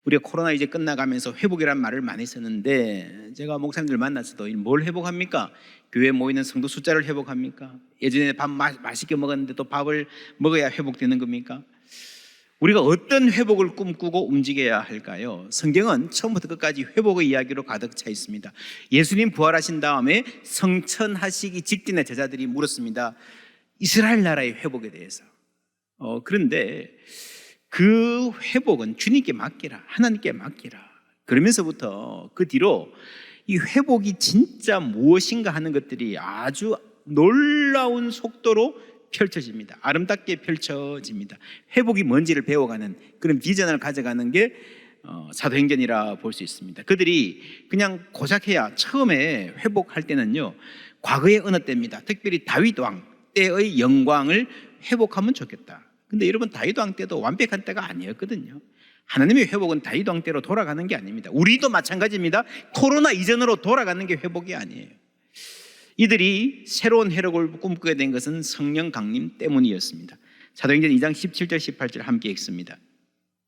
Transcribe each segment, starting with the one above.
우리가 코로나 이제 끝나가면서 회복이란 말을 많이 쓰는데, 제가 목사님들 만나서도 뭘 회복합니까? 교회에 모이는 성도 숫자를 회복합니까? 예전에 밥 맛있게 먹었는데 또 밥을 먹어야 회복되는 겁니까? 우리가 어떤 회복을 꿈꾸고 움직여야 할까요? 성경은 처음부터 끝까지 회복의 이야기로 가득 차 있습니다. 예수님 부활하신 다음에 성천하시기 직전에 제자들이 물었습니다. 이스라엘 나라의 회복에 대해서. 그런데 그 회복은 주님께 맡기라, 하나님께 맡기라. 그러면서부터 그 뒤로 이 회복이 진짜 무엇인가 하는 것들이 아주 놀라운 속도로 펼쳐집니다. 아름답게 펼쳐집니다. 회복이 뭔지를 배워가는 그런 비전을 가져가는 게 사도행전이라 볼 수 있습니다. 그들이 그냥 고작해야 처음에 회복할 때는요, 과거의 어느 때입니다. 특별히 다윗 왕 때의 영광을 회복하면 좋겠다. 근데 여러분, 다윗 왕 때도 완벽한 때가 아니었거든요. 하나님의 회복은 다윗 왕 때로 돌아가는 게 아닙니다. 우리도 마찬가지입니다. 코로나 이전으로 돌아가는 게 회복이 아니에요. 이들이 새로운 회복을 꿈꾸게 된 것은 성령 강림 때문이었습니다. 사도행전 2장 17절 18절 함께 읽습니다.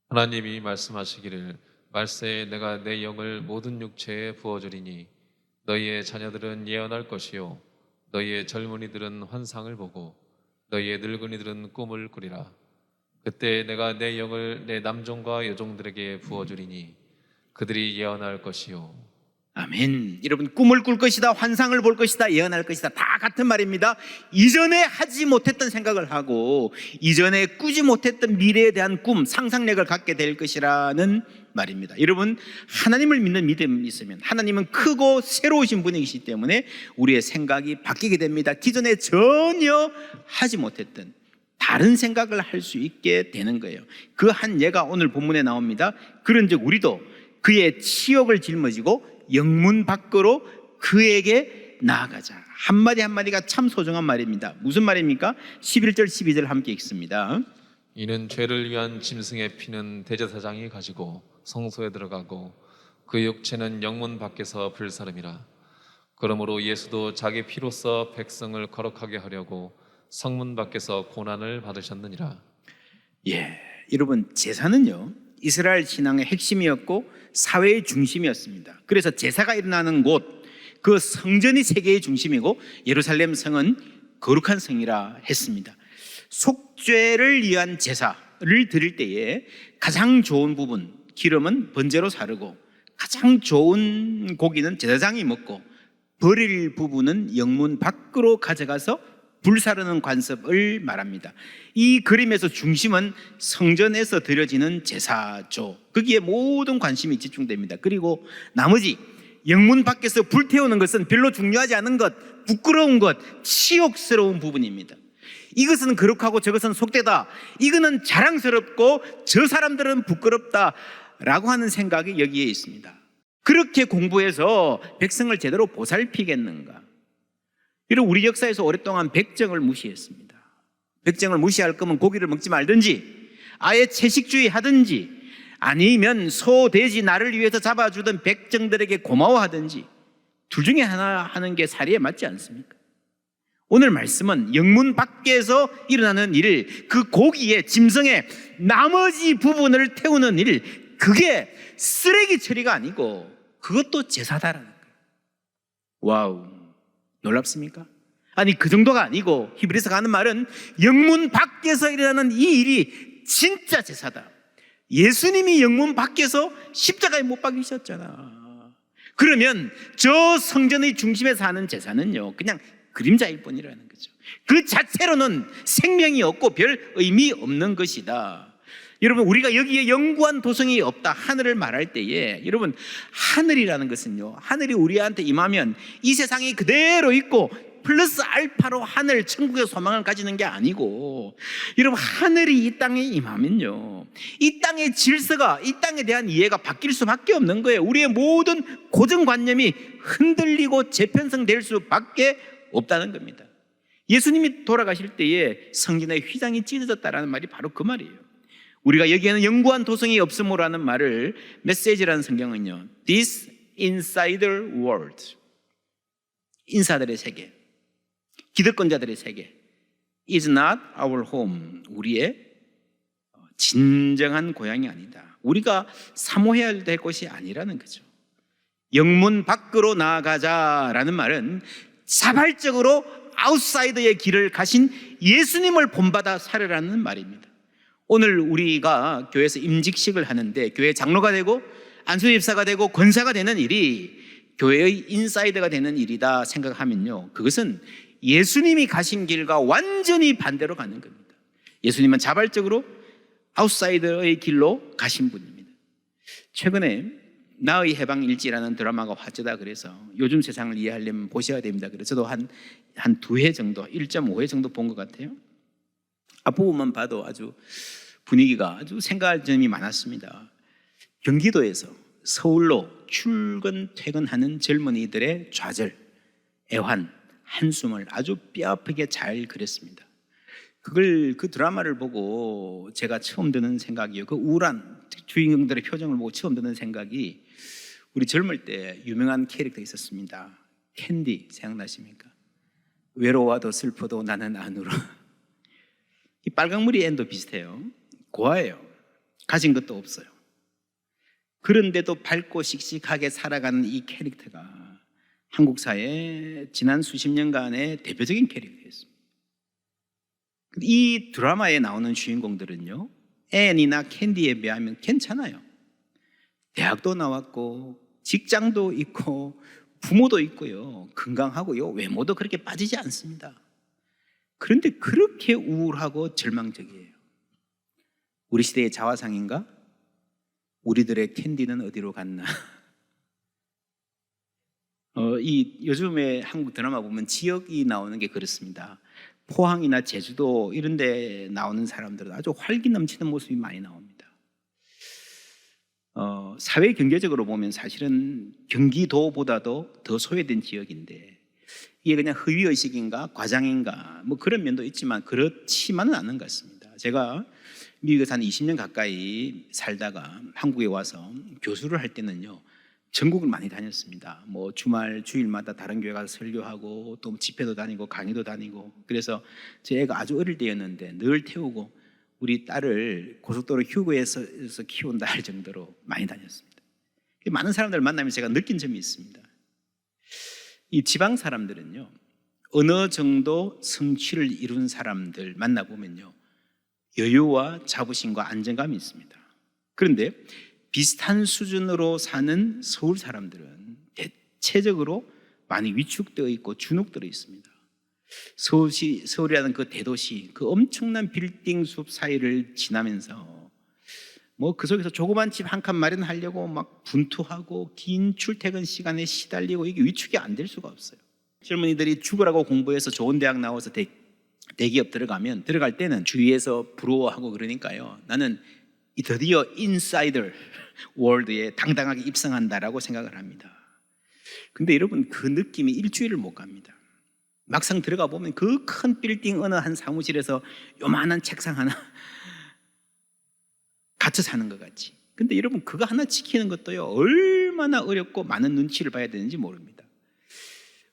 하나님이 말씀하시기를 말세에 내가 내 영을 모든 육체에 부어주리니 너희의 자녀들은 예언할 것이요 너희의 젊은이들은 환상을 보고 너희의 늙은이들은 꿈을 꾸리라. 그때 내가 내 영을 내 남종과 여종들에게 부어주리니 그들이 예언할 것이요. 아멘. 여러분, 꿈을 꿀 것이다, 환상을 볼 것이다, 예언할 것이다, 다 같은 말입니다. 이전에 하지 못했던 생각을 하고 이전에 꾸지 못했던 미래에 대한 꿈, 상상력을 갖게 될 것이라는 말입니다. 여러분, 하나님을 믿는 믿음이 있으면 하나님은 크고 새로우신 분이시기 때문에 우리의 생각이 바뀌게 됩니다. 기존에 전혀 하지 못했던 다른 생각을 할 수 있게 되는 거예요. 그 한 예가 오늘 본문에 나옵니다. 그런즉 우리도 그의 치욕을 짊어지고 영문 밖으로 그에게 나아가자. 한마디 한마디가 참 소중한 말입니다. 무슨 말입니까? 11절 12절 함께 읽습니다. 이는 죄를 위한 짐승의 피는 대제사장이 가지고 성소에 들어가고 그 육체는 영문 밖에서 불사름이라. 그러므로 예수도 자기 피로써 백성을 거룩하게 하려고 성문 밖에서 고난을 받으셨느니라. 여러분, 제사는요, 이스라엘 신앙의 핵심이었고 사회의 중심이었습니다. 그래서 제사가 일어나는 곳, 그 성전이 세계의 중심이고 예루살렘 성은 거룩한 성이라 했습니다. 속죄를 위한 제사를 드릴 때에 가장 좋은 부분, 기름은 번제로 사르고 가장 좋은 고기는 제사장이 먹고 버릴 부분은 영문 밖으로 가져가서 불사르는 관습을 말합니다. 이 그림에서 중심은 성전에서 드려지는 제사죠. 거기에 모든 관심이 집중됩니다. 그리고 나머지 영문 밖에서 불태우는 것은 별로 중요하지 않은 것, 부끄러운 것, 치욕스러운 부분입니다. 이것은 거룩하고 저것은 속되다, 이거는 자랑스럽고 저 사람들은 부끄럽다 라고 하는 생각이 여기에 있습니다. 그렇게 공부해서 백성을 제대로 보살피겠는가? 여러분, 우리 역사에서 오랫동안 백정을 무시했습니다. 백정을 무시할 거면 고기를 먹지 말든지 아예 채식주의 하든지 아니면 소, 돼지 나를 위해서 잡아주던 백정들에게 고마워하든지 둘 중에 하나 하는 게 사리에 맞지 않습니까? 오늘 말씀은 영문 밖에서 일어나는 일, 그 고기의 짐승의 나머지 부분을 태우는 일, 그게 쓰레기 처리가 아니고 그것도 제사다라는 거예요. 와우, 놀랍습니까? 아니, 그 정도가 아니고 히브리서가 하는 말은 영문 밖에서 일어나는 이 일이 진짜 제사다. 예수님이 영문 밖에서 십자가에 못 박히셨잖아. 그러면 저 성전의 중심에서 하는 제사는요, 그냥 그림자일 뿐이라는 거죠. 그 자체로는 생명이 없고 별 의미 없는 것이다. 여러분, 우리가 여기에 영구한 도성이 없다, 하늘을 말할 때에, 여러분, 하늘이라는 것은요, 하늘이 우리한테 임하면 이 세상이 그대로 있고 플러스 알파로 하늘, 천국의 소망을 가지는 게 아니고, 여러분, 하늘이 이 땅에 임하면요, 이 땅의 질서가, 이 땅에 대한 이해가 바뀔 수밖에 없는 거예요. 우리의 모든 고정관념이 흔들리고 재편성될 수밖에 없다는 겁니다. 예수님이 돌아가실 때에 성전의 휘장이 찢어졌다라는 말이 바로 그 말이에요. 우리가 여기에는 영구한 도성이 없음으로 하는 말을, 메시지라는 성경은요, This insider world, 인사들의 세계, 기득권자들의 세계, is not our home, 우리의 진정한 고향이 아니다. 우리가 사모해야 될 곳이 아니라는 거죠. 영문 밖으로 나아가자라는 말은 자발적으로 아웃사이더의 길을 가신 예수님을 본받아 살으라는 말입니다. 오늘 우리가 교회에서 임직식을 하는데 교회 장로가 되고 안수집사가 되고 권사가 되는 일이 교회의 인사이드가 되는 일이다 생각하면요, 그것은 예수님이 가신 길과 완전히 반대로 가는 겁니다. 예수님은 자발적으로 아웃사이더의 길로 가신 분입니다. 최근에 나의 해방 일지라는 드라마가 화제다 그래서 요즘 세상을 이해하려면 보셔야 됩니다. 그래서 저도 한 2회 정도, 1.5회 정도 본 것 같아요. 앞부분만 봐도 아주 분위기가 아주 생각할 점이 많았습니다. 경기도에서 서울로 출근 퇴근하는 젊은이들의 좌절, 애환, 한숨을 아주 뼈아프게 잘 그렸습니다. 그 드라마를 보고 제가 처음 드는 생각이요, 그 우울한 주인공들의 표정을 보고 처음 드는 생각이, 우리 젊을 때 유명한 캐릭터 있었습니다. 캔디 생각나십니까? 외로워도 슬퍼도 나는 안 울어. 이 빨강머리 앤도 비슷해요. 고아예요. 가진 것도 없어요. 그런데도 밝고 씩씩하게 살아가는 이 캐릭터가 한국 사회의 지난 수십 년간의 대표적인 캐릭터였습니다. 이 드라마에 나오는 주인공들은요, 앤이나 캔디에 비하면 괜찮아요. 대학도 나왔고 직장도 있고 부모도 있고요, 건강하고요, 외모도 그렇게 빠지지 않습니다. 그런데 그렇게 우울하고 절망적이에요. 우리 시대의 자화상인가? 우리들의 캔디는 어디로 갔나? 이 요즘에 한국 드라마 보면 지역이 나오는 게 그렇습니다. 포항이나 제주도 이런 데 나오는 사람들은 아주 활기 넘치는 모습이 많이 나옵니다. 사회 경제적으로 보면 사실은 경기도보다도 더 소외된 지역인데, 이게 그냥 허위의식인가 과장인가 뭐 그런 면도 있지만 그렇지만은 않은 것 같습니다. 제가 미국에서 한 20년 가까이 살다가 한국에 와서 교수를 할 때는요, 전국을 많이 다녔습니다. 뭐 주말 주일마다 다른 교회 가서 설교하고 또 집회도 다니고 강의도 다니고, 그래서 제 애가 아주 어릴 때였는데 늘 태우고 우리 딸을 고속도로 휴게소에서 키운다 할 정도로 많이 다녔습니다. 많은 사람들을 만나면서 제가 느낀 점이 있습니다. 이 지방 사람들은요, 어느 정도 성취를 이룬 사람들 만나보면요, 여유와 자부심과 안정감이 있습니다. 그런데 비슷한 수준으로 사는 서울 사람들은 대체적으로 많이 위축되어 있고 주눅들어 있습니다. 서울이라는 그 대도시, 그 엄청난 빌딩 숲 사이를 지나면서 뭐 그 속에서 조그만 집 한 칸 마련하려고 막 분투하고 긴 출퇴근 시간에 시달리고, 이게 위축이 안 될 수가 없어요. 젊은이들이 죽으라고 공부해서 좋은 대학 나와서 대기업 들어갈 때는 주위에서 부러워하고 그러니까요, 나는 드디어 인사이더 월드에 당당하게 입성한다라고 생각을 합니다. 근데 여러분, 그 느낌이 일주일을 못 갑니다. 막상 들어가 보면 그 큰 빌딩 어느 한 사무실에서 요만한 책상 하나 갇혀 사는 것 같지. 근데 여러분, 그거 하나 지키는 것도요, 얼마나 어렵고 많은 눈치를 봐야 되는지 모릅니다.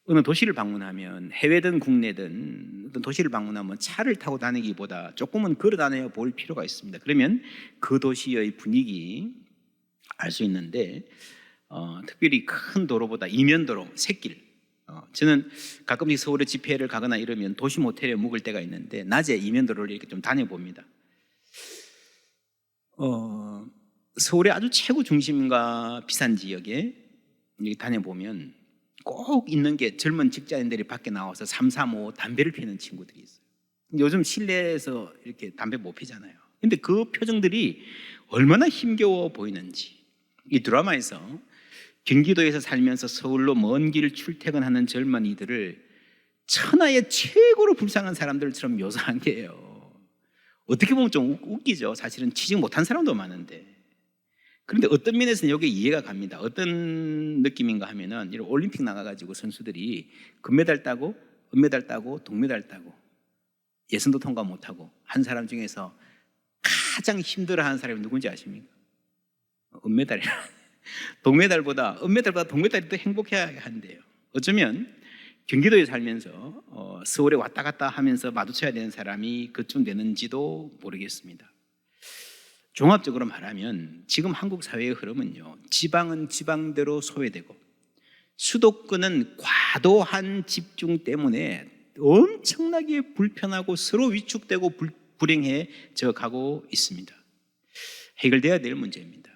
어느 도시를 방문하면, 해외든 국내든 어떤 도시를 방문하면 차를 타고 다니기보다 조금은 걸어 다녀 볼 필요가 있습니다. 그러면 그 도시의 분위기 알 수 있는데, 특별히 큰 도로보다 이면도로, 샛길, 저는 가끔씩 서울에 집회를 가거나 이러면 도시 모텔에 묵을 때가 있는데 낮에 이면도로를 이렇게 좀 다녀봅니다. 서울의 아주 최고 중심과 비싼 지역에 다녀보면 꼭 있는 게, 젊은 직장인들이 밖에 나와서 335 담배를 피우는 친구들이 있어요. 요즘 실내에서 이렇게 담배 못 피잖아요. 근데 그 표정들이 얼마나 힘겨워 보이는지. 이 드라마에서 경기도에서 살면서 서울로 먼 길 출퇴근하는 젊은이들을 천하의 최고로 불쌍한 사람들처럼 묘사한 게예요. 어떻게 보면 좀 웃기죠. 사실은 취직 못한 사람도 많은데. 그런데 어떤 면에서는 이게 이해가 갑니다. 어떤 느낌인가 하면은, 이런 올림픽 나가가지고 선수들이 금메달 따고 은메달 따고 동메달 따고 예선도 통과 못하고 한 사람 중에서 가장 힘들어하는 사람이 누군지 아십니까? 은메달이라. 은메달보다 동메달이 더 행복해야 한대요. 어쩌면 경기도에 살면서 서울에 왔다 갔다 하면서 마주쳐야 되는 사람이 그쯤 되는지도 모르겠습니다. 종합적으로 말하면 지금 한국 사회의 흐름은요, 지방은 지방대로 소외되고 수도권은 과도한 집중 때문에 엄청나게 불편하고 서로 위축되고 불행해져 가고 있습니다. 해결돼야 될 문제입니다.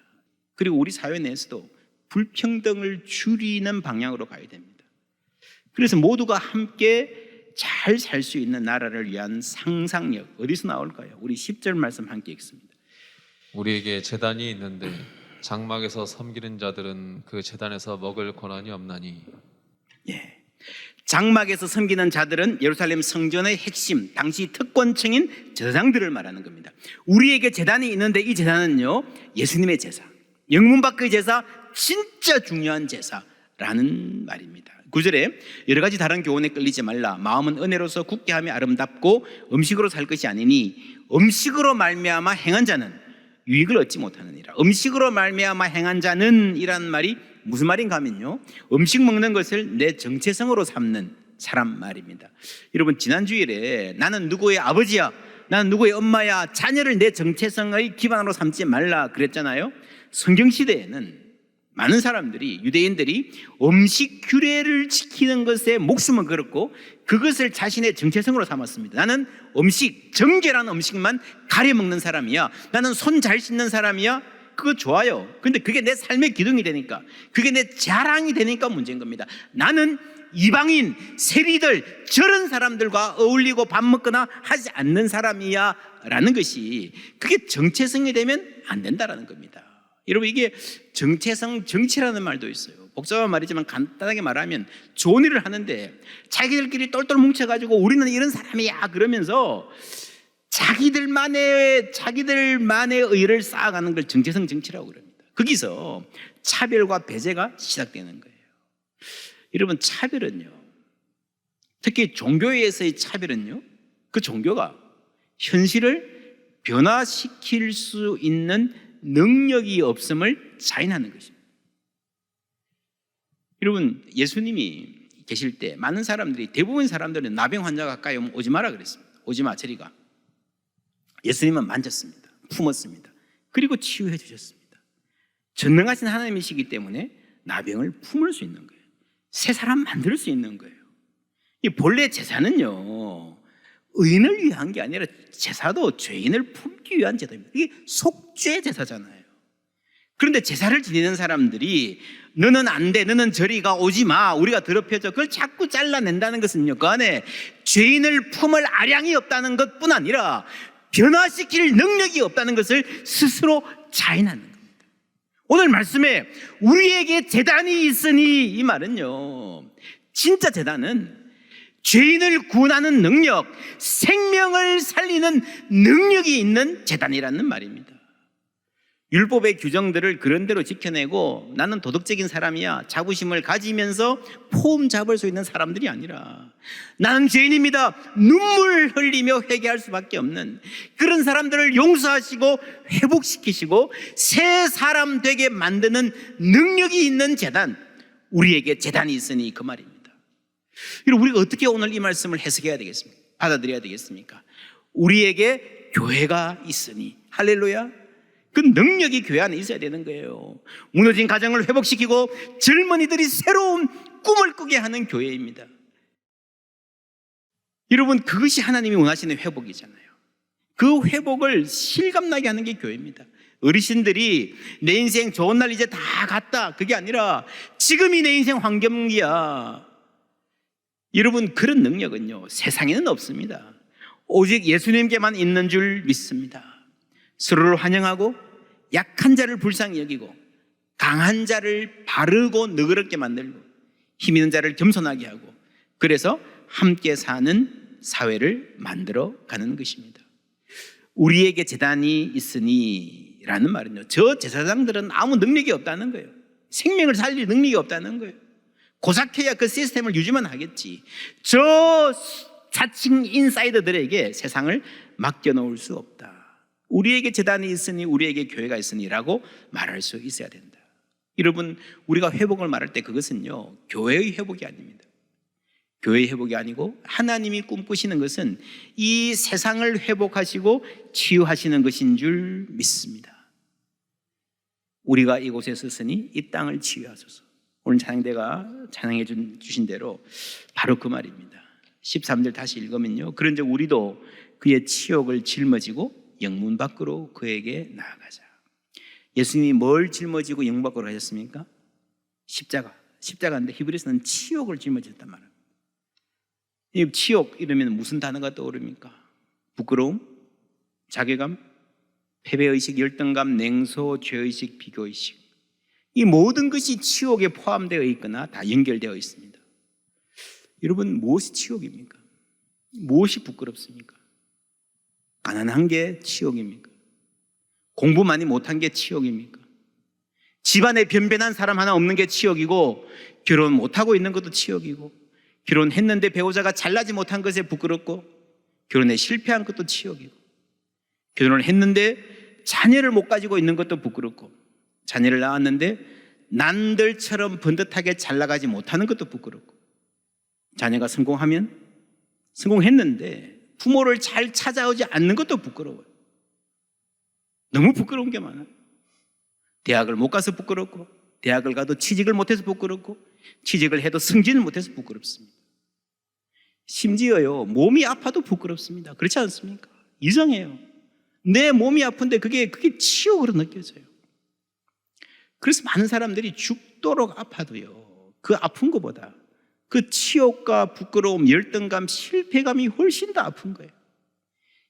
그리고 우리 사회 내에서도 불평등을 줄이는 방향으로 가야 됩니다. 그래서 모두가 함께 잘 살 수 있는 나라를 위한 상상력, 어디서 나올까요? 우리 10절 말씀 함께 읽습니다. 우리에게 제단이 있는데 장막에서 섬기는 자들은 그 제단에서 먹을 권한이 없나니. 예. 장막에서 섬기는 자들은 예루살렘 성전의 핵심, 당시 특권층인 제사장들을 말하는 겁니다. 우리에게 제단이 있는데 이 제사는요, 예수님의 제사, 영문 밖의 제사, 진짜 중요한 제사라는 말입니다. 9절에 여러 가지 다른 교훈에 끌리지 말라. 마음은 은혜로서 굳게 하며 아름답고 음식으로 살 것이 아니니 음식으로 말미암아 행한 자는 유익을 얻지 못하느니라. 음식으로 말미암아 행한 자는 이란 말이 무슨 말인가 하면요, 음식 먹는 것을 내 정체성으로 삼는 사람 말입니다. 여러분, 지난 주일에 나는 누구의 아버지야, 나는 누구의 엄마야, 자녀를 내 정체성의 기반으로 삼지 말라 그랬잖아요. 성경시대에는 많은 사람들이, 유대인들이 음식 규례를 지키는 것에 목숨을 걸었고 그것을 자신의 정체성으로 삼았습니다. 나는 음식, 정결한 음식만 가려 먹는 사람이야, 나는 손 잘 씻는 사람이야. 그거 좋아요. 근데 그게 내 삶의 기둥이 되니까, 그게 내 자랑이 되니까 문제인 겁니다. 나는 이방인, 세리들, 저런 사람들과 어울리고 밥 먹거나 하지 않는 사람이야 라는 것이, 그게 정체성이 되면 안 된다라는 겁니다. 여러분, 이게 정체성 정치라는 말도 있어요. 복잡한 말이지만 간단하게 말하면 좋은 일을 하는데 자기들끼리 똘똘 뭉쳐가지고 우리는 이런 사람이야 그러면서 자기들만의 의를 쌓아가는 걸 정체성 정치라고 그럽니다. 거기서 차별과 배제가 시작되는 거예요. 여러분, 차별은요, 특히 종교에서의 차별은요, 그 종교가 현실을 변화시킬 수 있는 능력이 없음을 자인하는 것입니다. 여러분, 예수님이 계실 때 많은 사람들이, 대부분 사람들은 나병 환자 가까이 오지 마라 그랬습니다. 오지 마, 저리 가. 예수님은 만졌습니다. 품었습니다. 그리고 치유해 주셨습니다. 전능하신 하나님이시기 때문에 나병을 품을 수 있는 거예요. 새 사람 만들 수 있는 거예요. 이 본래 제사는요, 의인을 위한 게 아니라 제사도 죄인을 품기 위한 제도입니다. 이게 속죄 제사잖아요. 그런데 제사를 지내는 사람들이 너는 안 돼, 너는 저리 가, 오지 마, 우리가 더럽혀져, 그걸 자꾸 잘라낸다는 것은요, 그 안에 죄인을 품을 아량이 없다는 것뿐 아니라 변화시킬 능력이 없다는 것을 스스로 자인하는 겁니다. 오늘 말씀에 우리에게 제단이 있으니, 이 말은요, 진짜 제단은 죄인을 구원하는 능력, 생명을 살리는 능력이 있는 제단이라는 말입니다. 율법의 규정들을 그런대로 지켜내고 나는 도덕적인 사람이야, 자부심을 가지면서 포움 잡을 수 있는 사람들이 아니라 나는 죄인입니다, 눈물 흘리며 회개할 수밖에 없는 그런 사람들을 용서하시고 회복시키시고 새 사람 되게 만드는 능력이 있는 제단, 우리에게 제단이 있으니 그 말입니다. 그리고 우리가 어떻게 오늘 이 말씀을 해석해야 되겠습니까? 받아들여야 되겠습니까? 우리에게 교회가 있으니, 할렐루야. 그 능력이 교회 안에 있어야 되는 거예요. 무너진 가정을 회복시키고 젊은이들이 새로운 꿈을 꾸게 하는 교회입니다. 여러분, 그것이 하나님이 원하시는 회복이잖아요. 그 회복을 실감나게 하는 게 교회입니다. 어르신들이 내 인생 좋은 날 이제 다 갔다, 그게 아니라 지금이 내 인생 황금기야. 여러분, 그런 능력은요, 세상에는 없습니다. 오직 예수님께만 있는 줄 믿습니다. 서로를 환영하고 약한 자를 불쌍히 여기고 강한 자를 바르고 너그럽게 만들고 힘 있는 자를 겸손하게 하고, 그래서 함께 사는 사회를 만들어 가는 것입니다. 우리에게 제단이 있으니 라는 말은요, 저 제사장들은 아무 능력이 없다는 거예요. 생명을 살릴 능력이 없다는 거예요. 고작해야 그 시스템을 유지만 하겠지, 저 자칭 인사이더들에게 세상을 맡겨놓을 수 없다. 우리에게 제단이 있으니, 우리에게 교회가 있으니라고 말할 수 있어야 된다. 여러분, 우리가 회복을 말할 때 그것은요, 교회의 회복이 아닙니다. 교회 회복이 아니고 하나님이 꿈꾸시는 것은 이 세상을 회복하시고 치유하시는 것인 줄 믿습니다. 우리가 이곳에 섰으니 이 땅을 치유하소서. 오늘 찬양대가 찬양해 주신 대로 바로 그 말입니다. 13절 다시 읽으면요, 그런즉 우리도 그의 치욕을 짊어지고 영문 밖으로 그에게 나아가자. 예수님이 뭘 짊어지고 영문 밖으로 하셨습니까? 십자가인데 히브리서는 치욕을 짊어졌단 말입니다. 이 치욕 이러면 무슨 단어가 떠오릅니까? 부끄러움, 자괴감, 패배의식, 열등감, 냉소, 죄의식, 비교의식. 이 모든 것이 치욕에 포함되어 있거나 다 연결되어 있습니다. 여러분, 무엇이 치욕입니까? 무엇이 부끄럽습니까? 가난한 게 치욕입니까? 공부 많이 못한 게 치욕입니까? 집안에 변변한 사람 하나 없는 게 치욕이고, 결혼 못하고 있는 것도 치욕이고, 결혼했는데 배우자가 잘나지 못한 것에 부끄럽고, 결혼에 실패한 것도 치욕이고, 결혼을 했는데 자녀를 못 가지고 있는 것도 부끄럽고, 자녀를 낳았는데 남들처럼 번듯하게 잘 나가지 못하는 것도 부끄럽고, 자녀가 성공했는데 부모를 잘 찾아오지 않는 것도 부끄러워요. 너무 부끄러운 게 많아요. 대학을 못 가서 부끄럽고, 대학을 가도 취직을 못해서 부끄럽고, 취직을 해도 승진을 못해서 부끄럽습니다. 심지어요, 몸이 아파도 부끄럽습니다. 그렇지 않습니까? 이상해요. 내 몸이 아픈데 그게 치욕으로 느껴져요. 그래서 많은 사람들이 죽도록 아파도요, 그 아픈 것보다 그 치욕과 부끄러움, 열등감, 실패감이 훨씬 더 아픈 거예요.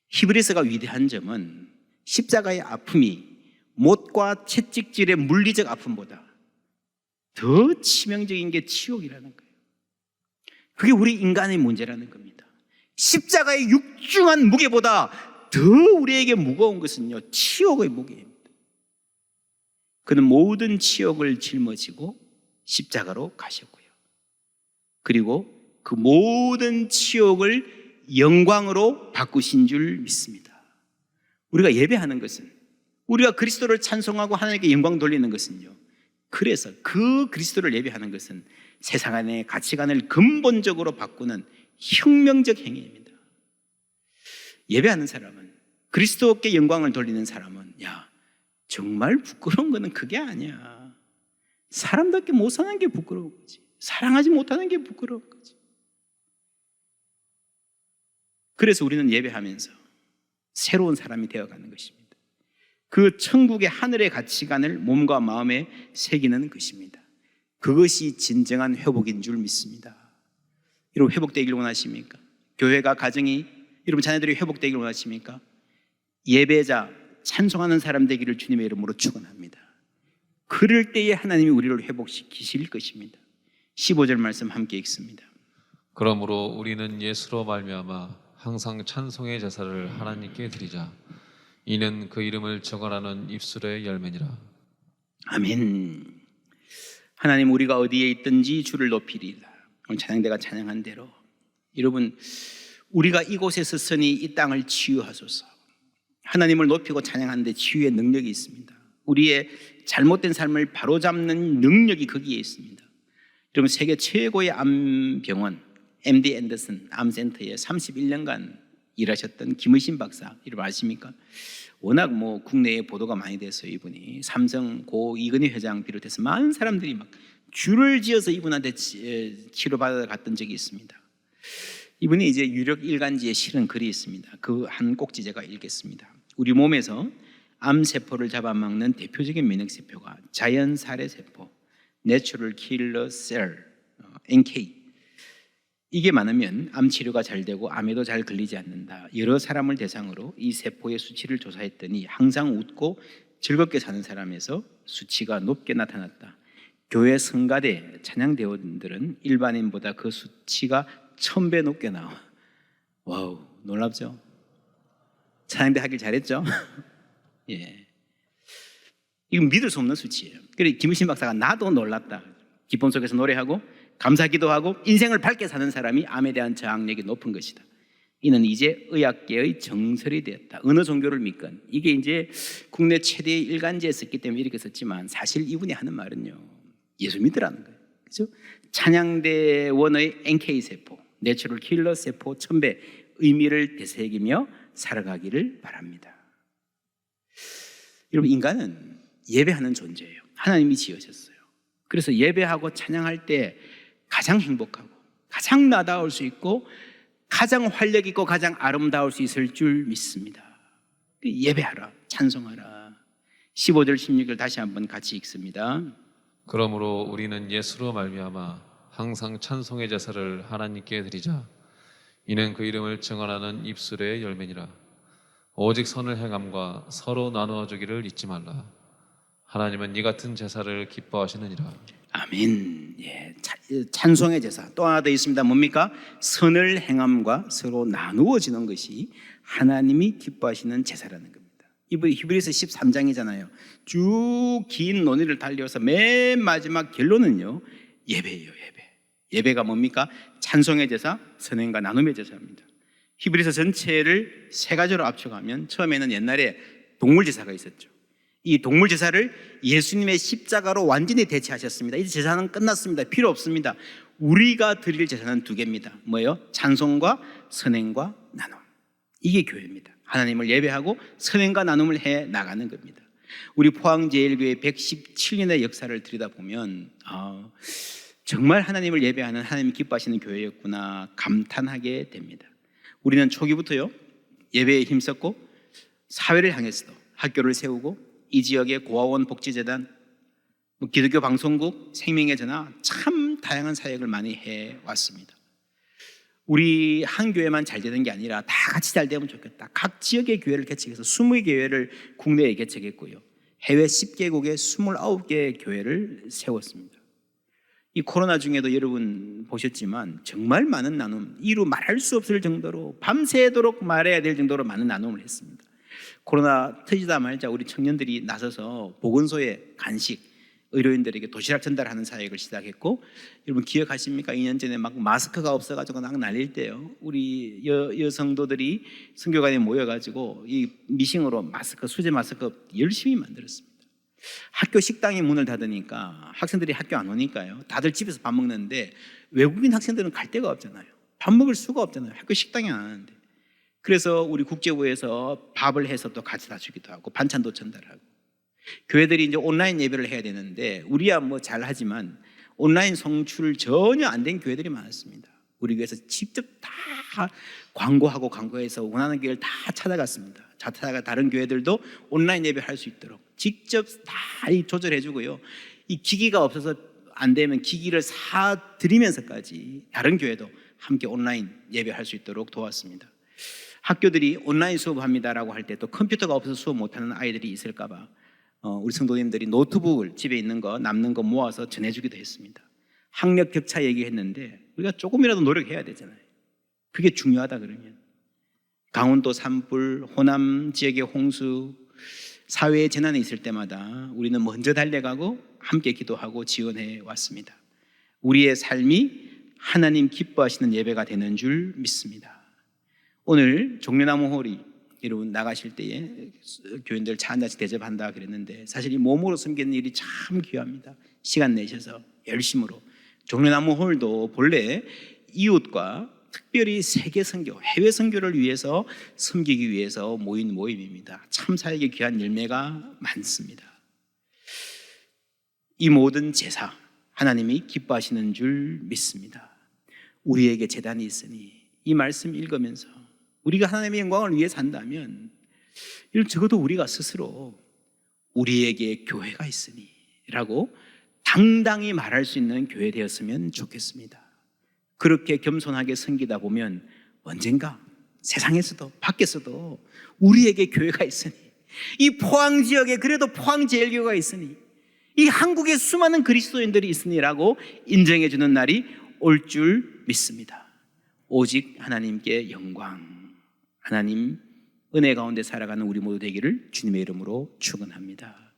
히브리서가 위대한 점은 십자가의 아픔이 못과 채찍질의 물리적 아픔보다 더 치명적인 게 치욕이라는 거예요. 그게 우리 인간의 문제라는 겁니다. 십자가의 육중한 무게보다 더 우리에게 무거운 것은요, 치욕의 무게입니다. 그는 모든 치욕을 짊어지고 십자가로 가셨고요, 그리고 그 모든 치욕을 영광으로 바꾸신 줄 믿습니다. 우리가 예배하는 것은, 우리가 그리스도를 찬송하고 하나님께 영광 돌리는 것은요, 그래서 그 그리스도를 예배하는 것은 세상 안의 가치관을 근본적으로 바꾸는 혁명적 행위입니다. 예배하는 사람은, 그리스도께 영광을 돌리는 사람은, 정말 부끄러운 거는 그게 아니야. 사람답게 못 사는 게 부끄러운 거지. 사랑하지 못하는 게 부끄러운 거지. 그래서 우리는 예배하면서 새로운 사람이 되어가는 것입니다. 그 천국의 하늘의 가치관을 몸과 마음에 새기는 것입니다. 그것이 진정한 회복인 줄 믿습니다. 여러분, 회복되기를 원하십니까? 교회가, 가정이, 여러분 자녀들이 회복되기를 원하십니까? 예배자, 찬송하는 사람 되기를 주님의 이름으로 축원합니다. 그럴 때에 하나님이 우리를 회복시키실 것입니다. 15절 말씀 함께 읽습니다. 그러므로 우리는 예수로 말미암아 항상 찬송의 제사를 하나님께 드리자. 이는 그 이름을 정언하는 입술의 열매니라. 아멘. 하나님, 우리가 어디에 있든지 주를 높이리라. 오늘 찬양대가 찬양한 대로, 여러분, 우리가 이곳에 섰으니 이 땅을 치유하소서. 하나님을 높이고 찬양하는데 치유의 능력이 있습니다. 우리의 잘못된 삶을 바로잡는 능력이 거기에 있습니다. 여러분, 세계 최고의 암병원 MD 앤더슨 암센터에 31년간 일하셨던 김의신 박사, 여러분 아십니까? 워낙 국내에 보도가 많이 돼서 이분이 삼성 고 이근희 회장 비롯해서 많은 사람들이 막 줄을 지어서 이분한테 치료받아 갔던 적이 있습니다. 이분이 이제 유력 일간지에 실은 글이 있습니다. 그 한 꼭지 제가 읽겠습니다. 우리 몸에서 암세포를 잡아먹는 대표적인 면역세포가 자연살해세포, Natural Killer Cell, NK. 이게 많으면 암치료가 잘 되고 암에도 잘 걸리지 않는다. 여러 사람을 대상으로 이 세포의 수치를 조사했더니 항상 웃고 즐겁게 사는 사람에서 수치가 높게 나타났다. 교회 성가대 찬양대원들은 일반인보다 그 수치가 1000배 높게 나와. 와우, 놀랍죠? 찬양대 하길 잘했죠? 예. 이건 믿을 수 없는 수치예요. 그래 김우신 박사가 나도 놀랐다. 기쁨 속에서 노래하고 감사기도 하고 인생을 밝게 사는 사람이 암에 대한 저항력이 높은 것이다. 이는 이제 의학계의 정설이 되었다. 어느 종교를 믿건. 이게 이제 국내 최대의 일간지에 썼기 때문에 이렇게 썼지만 사실 이분이 하는 말은요, 예수 믿으라는 거예요. 그렇죠? 찬양대원의 NK 세포, 내추럴 킬러 세포 1000배 의미를 되새기며 살아가기를 바랍니다. 여러분, 인간은 예배하는 존재예요. 하나님이 지으셨어요. 그래서 예배하고 찬양할 때 가장 행복하고 가장 나다울 수 있고 가장 활력 있고 가장 아름다울 수 있을 줄 믿습니다. 예배하라, 찬송하라. 15절 16절 다시 한번 같이 읽습니다. 그러므로 우리는 예수로 말미암아 항상 찬송의 제사를 하나님께 드리자. 이는 그 이름을 증언하는 입술의 열매니라. 오직 선을 행함과 서로 나누어 주기를 잊지 말라. 하나님은 이 같은 제사를 기뻐하시느니라. 아멘. 예, 찬송의 제사 또 하나 더 있습니다. 뭡니까? 선을 행함과 서로 나누어지는 것이 하나님이 기뻐하시는 제사라는 겁니다. 이번 히브리서 13장이잖아요. 쭉 긴 논의를 달려서 맨 마지막 결론은요, 예배예요. 예배가 뭡니까? 찬송의 제사, 선행과 나눔의 제사입니다. 히브리서 전체를 세 가지로 압축하면 처음에는 옛날에 동물 제사가 있었죠. 이 동물 제사를 예수님의 십자가로 완전히 대체하셨습니다. 이 제사는 끝났습니다. 필요 없습니다. 우리가 드릴 제사는 두 개입니다. 뭐예요? 찬송과 선행과 나눔. 이게 교회입니다. 하나님을 예배하고 선행과 나눔을 해 나가는 겁니다. 우리 포항제일교회 117년의 역사를 들여다보면 정말 하나님을 예배하는 하나님이 기뻐하시는 교회였구나 감탄하게 됩니다. 우리는 초기부터요, 예배에 힘썼고 사회를 향해서도 학교를 세우고 이 지역의 고아원 복지재단, 기독교 방송국, 생명의 전화, 참 다양한 사역을 많이 해왔습니다. 우리 한 교회만 잘 되는 게 아니라 다 같이 잘 되면 좋겠다. 각 지역의 교회를 개척해서 20개회를 국내에 개척했고요, 해외 10개국에 29개의 교회를 세웠습니다. 이 코로나 중에도 여러분 보셨지만 정말 많은 나눔, 이루 말할 수 없을 정도로 밤새도록 말해야 될 정도로 많은 나눔을 했습니다. 코로나 터지다 말자 우리 청년들이 나서서 보건소에 간식, 의료인들에게 도시락 전달하는 사역을 시작했고, 여러분 기억하십니까? 2년 전에 막 마스크가 없어가지고 막 날릴 때요, 우리 여성도들이 선교관에 모여가지고 이 미싱으로 마스크, 수제 마스크 열심히 만들었습니다. 학교 식당이 문을 닫으니까 학생들이 학교 안 오니까요, 다들 집에서 밥 먹는데 외국인 학생들은 갈 데가 없잖아요. 밥 먹을 수가 없잖아요. 학교 식당이 안 하는데. 그래서 우리 국제부에서 밥을 해서 또 가져다 주기도 하고 반찬도 전달하고, 교회들이 이제 온라인 예배를 해야 되는데 우리야 뭐 잘하지만 온라인 송출 전혀 안 된 교회들이 많았습니다. 우리 교회에서 직접 다 광고해서 원하는 교회를 다 찾아갔습니다. 찾아가 다른 교회들도 온라인 예배 할 수 있도록 직접 다 조절해 주고요, 이 기기가 없어서 안 되면 기기를 사 드리면서까지 다른 교회도 함께 온라인 예배할 수 있도록 도왔습니다. 학교들이 온라인 수업합니다라고 할 때 또 컴퓨터가 없어서 수업 못하는 아이들이 있을까 봐 우리 성도님들이 노트북을 집에 있는 거 남는 거 모아서 전해주기도 했습니다. 학력 격차 얘기했는데 우리가 조금이라도 노력해야 되잖아요. 그게 중요하다. 그러면 강원도 산불, 호남 지역의 홍수, 사회의 재난이 있을 때마다 우리는 먼저 달려가고 함께 기도하고 지원해 왔습니다. 우리의 삶이 하나님 기뻐하시는 예배가 되는 줄 믿습니다. 오늘 종려나무 홀이 여러분 나가실 때에 교인들 차 한 잔씩 대접한다 그랬는데, 사실 이 몸으로 섬기는 일이 참 귀합니다. 시간 내셔서 열심으로. 종려나무 홀도 본래 이웃과 특별히 세계 선교, 해외 선교를 위해서 섬기기 위해서 모인 모임입니다. 참 사역의 귀한 열매가 많습니다. 이 모든 제사 하나님이 기뻐하시는 줄 믿습니다. 우리에게 제단이 있으니, 이 말씀 읽으면서 우리가 하나님의 영광을 위해 산다면 적어도 우리가 스스로 우리에게 교회가 있으니 라고 당당히 말할 수 있는 교회 되었으면 좋겠습니다. 그렇게 겸손하게 섬기다 보면 언젠가 세상에서도 밖에서도 우리에게 교회가 있으니, 이 포항 지역에 그래도 포항제일교회가 있으니, 이 한국에 수많은 그리스도인들이 있으니라고 인정해 주는 날이 올 줄 믿습니다. 오직 하나님께 영광, 하나님 은혜 가운데 살아가는 우리 모두 되기를 주님의 이름으로 축원합니다.